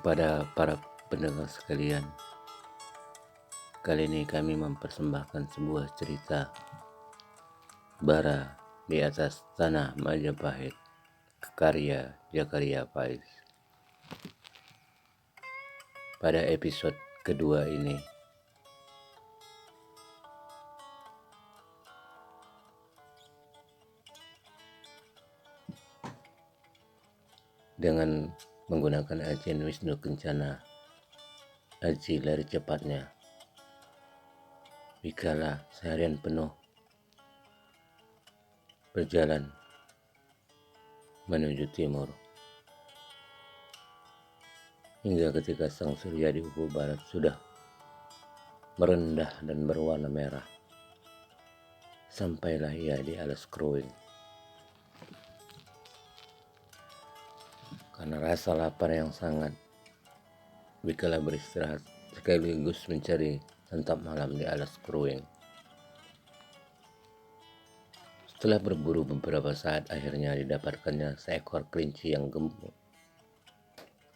Kepada para pendengar sekalian, kali ini kami mempersembahkan sebuah cerita Bara di atas tanah Majapahit, karya Zakaria Faiz. Pada episode kedua ini, dengan menggunakan ajian Wisnu Kencana, aji lari cepatnya, Wikala seharian penuh berjalan menuju timur, hingga ketika sang surya di ufuk barat sudah merendah dan berwarna merah, sampailah ia di alas keruing. Karena rasa lapar yang sangat, Wikala beristirahat sekaligus mencari santap malam di alas keruing. Setelah berburu beberapa saat, akhirnya didapatkannya seekor kelinci yang gemuk.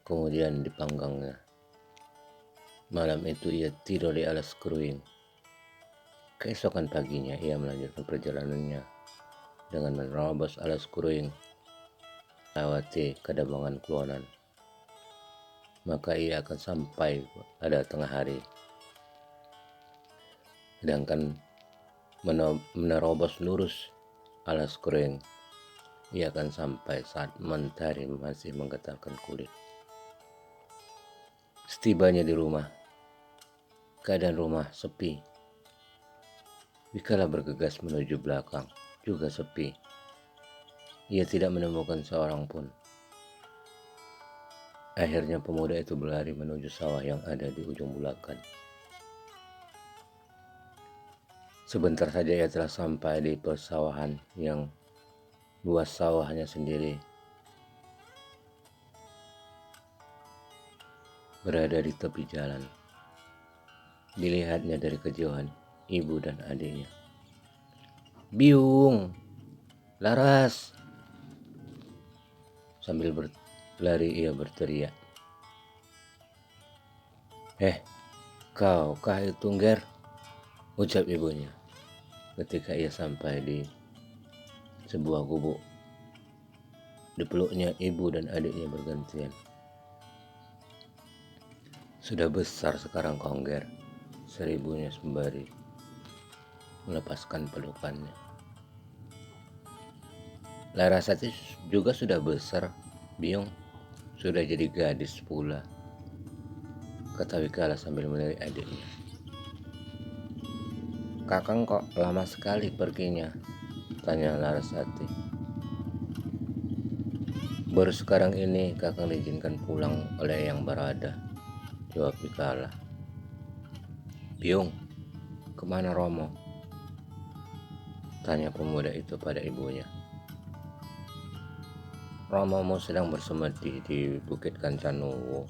Kemudian dipanggangnya. Malam itu ia tidur di alas keruing. Keesokan paginya ia melanjutkan perjalanannya dengan menerobos alas keruing, melewati Kadabangan Kluonan. Maka ia akan sampai pada tengah hari. Sedangkan menerobos lurus alas keruing, ia akan sampai saat mentari masih menggetarkan kulit. Setibanya di rumah, keadaan rumah sepi. Wikala bergegas menuju belakang, juga sepi. Ia tidak menemukan seorang pun. Akhirnya pemuda itu berlari menuju sawah yang ada di ujung bulakan. Sebentar saja ia telah sampai di persawahan yang luas sawahnya sendiri berada di tepi jalan. Dilihatnya dari kejauhan ibu dan adiknya. "Biung, Laras!" Sambil berlari ia berteriak. Kau kah itu, Nger?" ucap ibunya ketika ia sampai di sebuah gubuk. Dipeluknya ibu dan adiknya bergantian. "Sudah besar sekarang kau, Nger," seribunya sembari melepaskan pelukannya. "Larasati juga sudah besar, Biung, sudah jadi gadis pula," kata Wikala sambil melirik adiknya. "Kakang kok lama sekali perginya?" tanya Larasati. "Baru sekarang ini kakang diizinkan pulang oleh Yang Barada," jawab Wikala. "Biung, kemana Romo?" tanya pemuda itu pada ibunya. "Romomu sedang bersemedi di Bukit Kancanuwu,"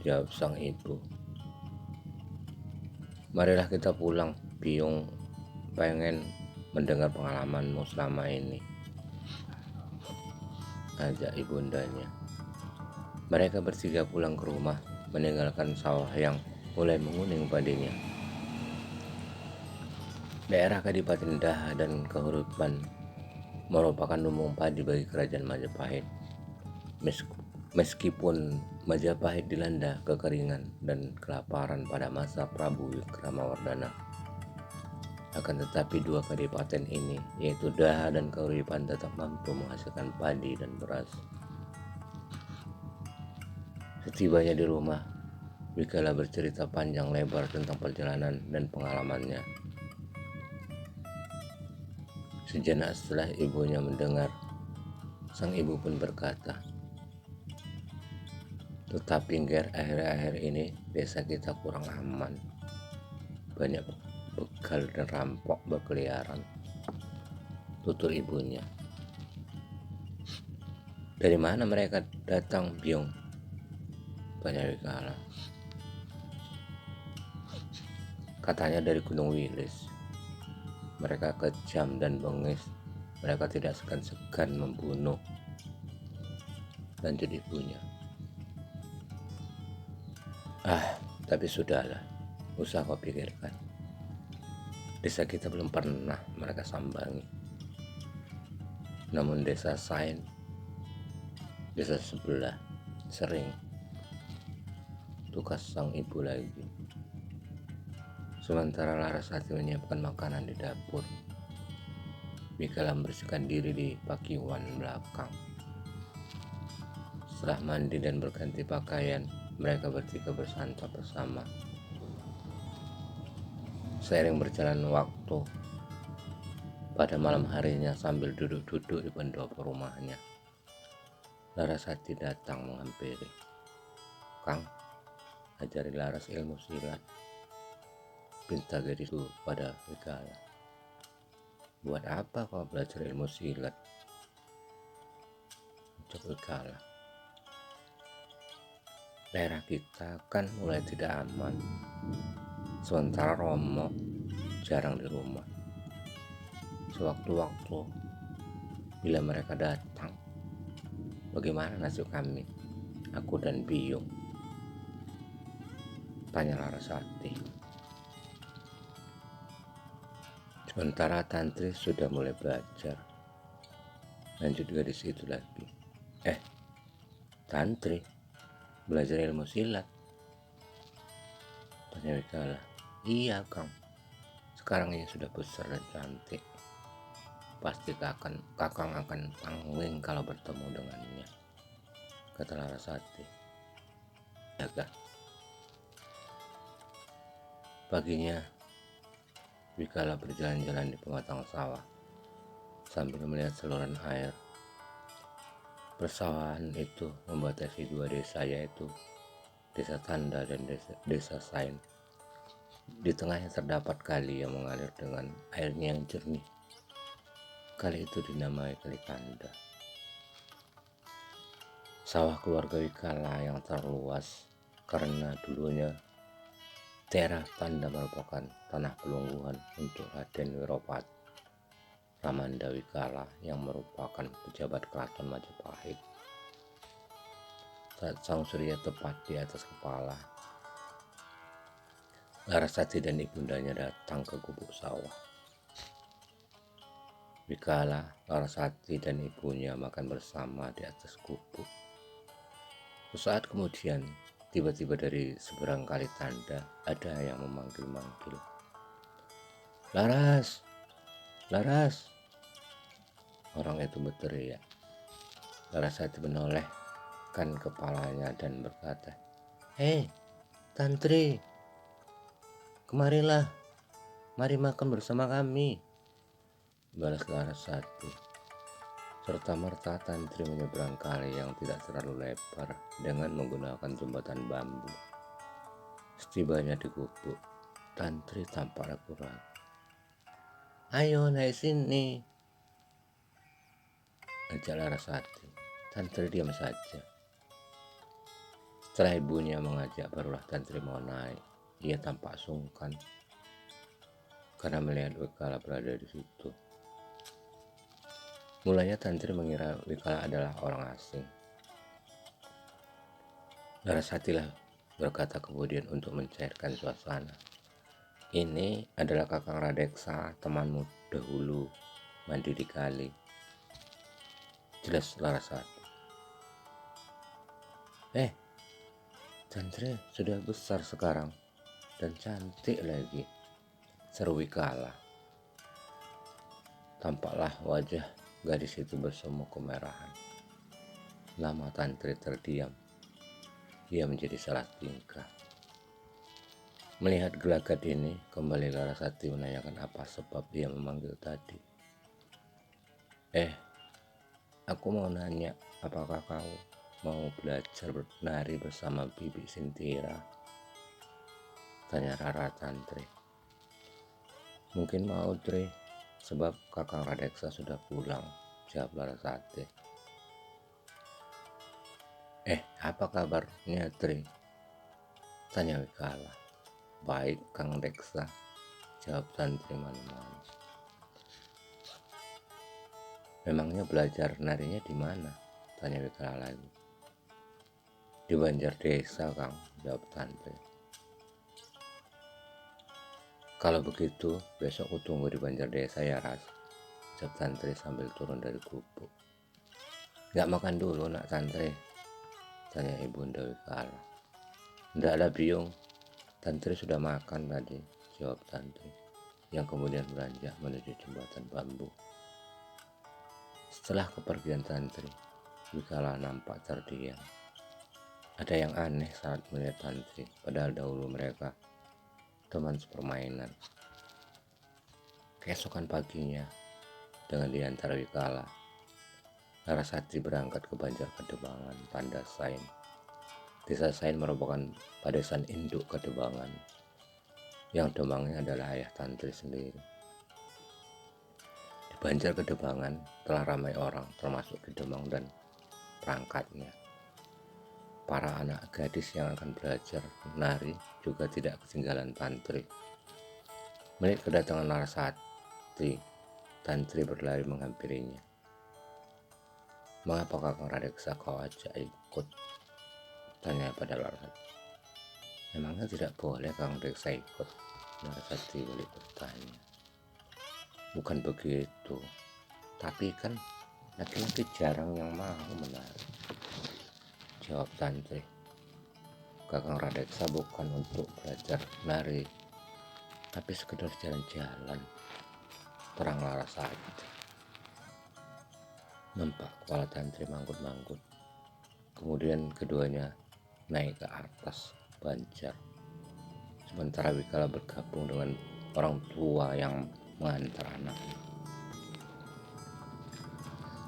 jawab sang ibu. "Marilah kita pulang, Biung, pengen mendengar pengalamanmu selama ini," ajak ibundanya. Mereka bertiga pulang ke rumah, meninggalkan sawah yang mulai menguning padinya. Daerah Kadipaten Daha dan Kahuripan merupakan lumbung padi bagi kerajaan Majapahit. Meskipun Majapahit dilanda kekeringan dan kelaparan pada masa Prabu Wikramawardhana, akan tetapi dua kadipaten ini, yaitu Daha dan Kahuripan, tetap mampu menghasilkan padi dan beras. Setibanya di rumah, Wikala bercerita panjang lebar tentang perjalanan dan pengalamannya. Sejenak setelah ibunya mendengar, sang ibu pun berkata, "Tetapi Nger, akhir-akhir ini desa kita kurang aman. Banyak begal dan rampok berkeliaran," tutur ibunya. "Dari mana mereka datang, Biung?" tanya Wikala. "Katanya dari Gunung Wilis. Mereka kejam dan bengis. Mereka tidak segan-segan membunuh," lanjut ibunya. Tapi sudahlah, usah kau pikirkan. Desa kita belum pernah mereka sambangi. Namun desa Sain, desa sebelah, sering tugas sang ibu lagi. Sementara Larasati menyiapkan makanan di dapur, Mikala membersihkan diri di pakiwan belakang. Setelah mandi dan berganti pakaian, mereka bertiga bersantap bersama. Seiring berjalan waktu, pada malam harinya sambil duduk-duduk di pendopo rumahnya, Larasati datang menghampiri. "Kang, ajari Laras ilmu silat," pinta gadis itu pada Mikala. "Buat apa kau belajar ilmu silat?" ucap Mikala. "Daerah kita kan mulai tidak aman, sementara Romo jarang di rumah. Sewaktu-waktu bila mereka datang, bagaimana nasib kami, aku dan Biyung?" tanya Larasati. Sementara Tantri sudah mulai belajar. Lanjut gadis itu lagi. "Tantri belajar ilmu silat?" tanya Mikala. "Iya Kang, sekarang ia sudah besar dan cantik. Pasti kakang akan pangling kalau bertemu dengannya," kata Larasati. Jaga. Paginya, Mikala berjalan-jalan di pematang sawah sambil melihat saluran air. Persawahan itu membatasi dua desa, yaitu Desa Tanda dan Desa Sain. Di tengahnya terdapat kali yang mengalir dengan airnya yang jernih. Kali itu dinamai Kali Tanda. Sawah keluarga Mikala yang terluas karena dulunya daerah Tanda merupakan tanah pelungguhan untuk Raden Wiropati Ramanda Mikala yang merupakan pejabat keraton Majapahit. Saat sang surya tepat di atas kepala, Larasati dan ibundanya datang ke gubuk sawah. Mikala, Larasati dan ibunya makan bersama di atas gubuk. Sesaat kemudian, tiba-tiba dari seberang Kali Tanda ada yang memanggil-manggil. "Laras! Laras!" orang itu berteriak. Larasati menolehkan kepalanya dan berkata, "Hei, Tantri, kemarilah, mari makan bersama kami," balas Larasati. Serta merta Tantri menyeberang kali yang tidak terlalu lebar dengan menggunakan jembatan bambu. Setibanya di gubuk, Tantri tampak ragu-ragu. "Ayo naik sini," ajak Larasati. Tantri diam saja. Setelah ibunya mengajak, barulah Tantri mau naik. Ia tampak sungkan karena melihat Mikala berada di situ. Mulanya Tantri mengira Mikala adalah orang asing. Larasatilah berkata kemudian untuk mencairkan suasana, "Ini adalah Kakang Radeksa, temanmu dahulu mandi di kali," jelas Larasati. "Tantri sudah besar sekarang dan cantik lagi," seru Mikala. Tampaklah wajah gadis itu bersemu kemerahan. Lama Tantri terdiam. Ia menjadi salah tingkah. Melihat gelagat ini, kembali Larasati menanyakan apa sebab dia memanggil tadi. Aku mau nanya, apakah kau mau belajar menari bersama Bibi Sintira?" tanya Rara Tantri. "Mungkin mau, Tri, sebab Kakang Radeksa sudah pulang," jawab Larasati. Apa kabarnya, Tri?" tanya Mikala. "Baik, Kang Deksa," jawab Tantri manis-manis. "Memangnya belajar narinya di mana?" tanya Mikala lagi. Di Banjar Desa, Kang, jawab Tantri. Kalau begitu, besok ku tunggu di Banjar Desa ya, Ras, jawab Tantri sambil turun dari gubuk. Gak makan dulu, nak Tantri, tanya Ibunda Wikala. Ndak ada biung, Tantri sudah makan tadi, jawab Tantri, yang kemudian beranjak menuju jembatan bambu. Setelah kepergian Tantri, Wikala nampak terdiam. Ada yang aneh saat melihat Tantri, padahal dahulu mereka teman sepermainan. Keesokan paginya, dengan diantar Wikala, Larasati berangkat ke Banjar Kademangan, Pandasain. Desa Sain merupakan padesan induk Kademangan, yang demangnya adalah ayah Tantri sendiri. Di Banjar Kademangan telah ramai orang, termasuk Kedemang dan perangkatnya. Para anak gadis yang akan belajar menari juga tidak ketinggalan Tantri. Melihat kedatangan Larasati, Tantri berlari menghampirinya. Mengapa Kakang Radeksa kau ajak ikut? Tanya pada Larasati. Emangnya tidak boleh Kakang Radeksa ikut? Larasati balik bertanya. Bukan begitu, tapi kan laki-laki jarang yang mau menari, jawab Tantri. Kakang Radeksa bukan untuk belajar menari, tapi sekedar jalan-jalan, terang Larasati. Nampak kepala Tantri manggut-manggut. Kemudian keduanya naik ke atas Banjar. Sementara Wikala bergabung dengan orang tua yang mengantar anaknya.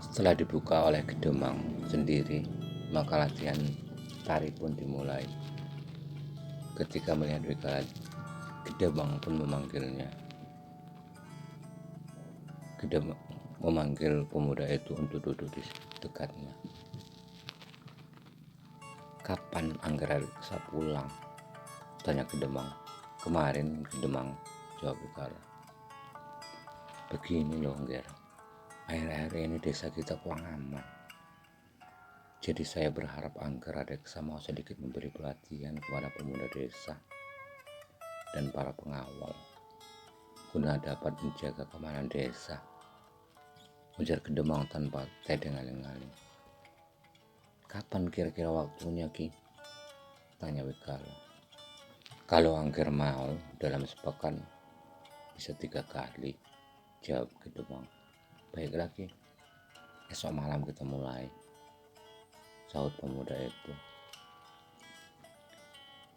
Setelah dibuka oleh Kedemang sendiri, maka latihan tari pun dimulai. Ketika melihat Wikala, Kedemang pun memanggilnya. Kedemang memanggil pemuda itu untuk duduk di dekatnya. Kapan Angger bisa pulang? Tanya Kedemang. Kemarin, Kedemang, jawab Wikala. Begini loh, Angger. Akhir-akhir ini desa kita kurang aman. Jadi saya berharap Angger Radeksa mau sedikit memberi pelatihan kepada pemuda desa dan para pengawal, guna dapat menjaga keamanan desa, ujar Kedemang tanpa tedeng-aling-aling. Kapan kira-kira waktunya, Ki? Tanya Wikala. Kalau Angger mau, dalam sepekan bisa 3 kali, jawab Kedemang. Baiklah, Ki, esok malam kita mulai, sahut pemuda itu.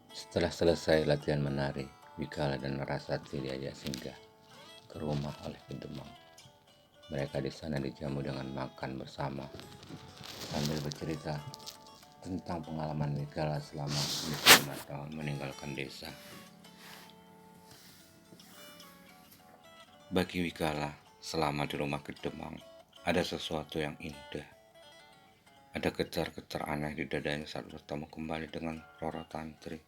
Setelah selesai latihan menari, Wikala dan Larasati diajak singgah ke rumah oleh Kedemang. Mereka di sana dijamu dengan makan bersama sambil bercerita tentang pengalaman Wikala selama 5 tahun meninggalkan desa. Bagi Wikala, selama di rumah Kedemang ada sesuatu yang indah. Ada getar-getar aneh di dadanya saat bertemu kembali dengan Roro Tantri.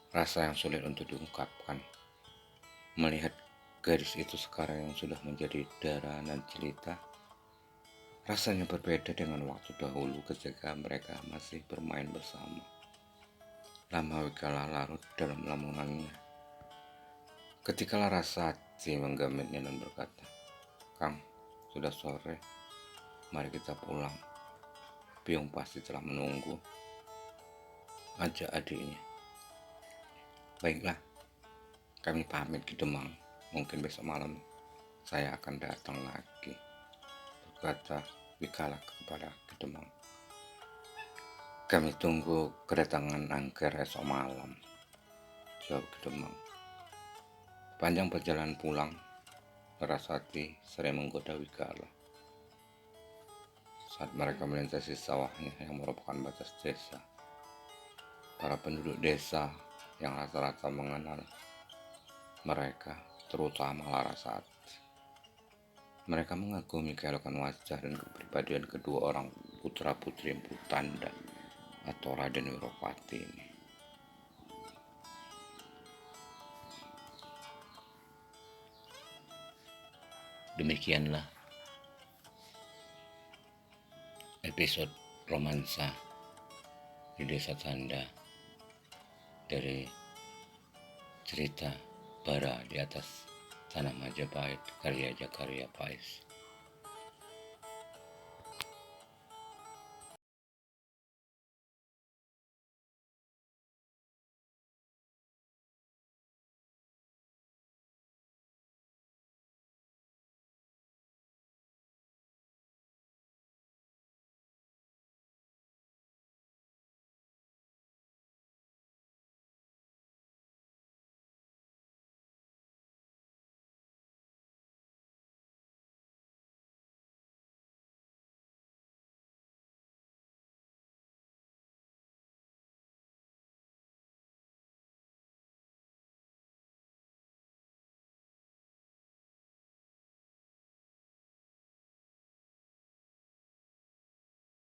Rasa yang sulit untuk diungkapkan. Melihat gadis itu sekarang yang sudah menjadi darah dan jelita, rasanya berbeda dengan waktu dahulu ketika mereka masih bermain bersama. Lama Wikala larut dalam lamunannya. Ketika Larasati menggamitnya dan berkata, Kang, sudah sore, mari kita pulang. Biung pasti telah menunggu, ajak adiknya. Baiklah, kami pamit Kedemang. Mungkin besok malam saya akan datang lagi, berkata Wikala kepada Kedemang. Kami tunggu kedatangan Angger esok malam, jawab Kedemang. Panjang perjalanan pulang, Larasati sering menggoda Wikala. Saat mereka melintasi sawahnya yang merupakan batas desa, para penduduk desa yang rata-rata mengenal mereka, terutama Larasati. Mereka mengagumi keelokan wajah dan kepribadian kedua orang putra-putri Empu Tanda atau Raden Wiropati ini. Demikianlah episode romansa di Desa Tanda dari cerita Bara di atas tanah Majapahit karya Jakaria Pais.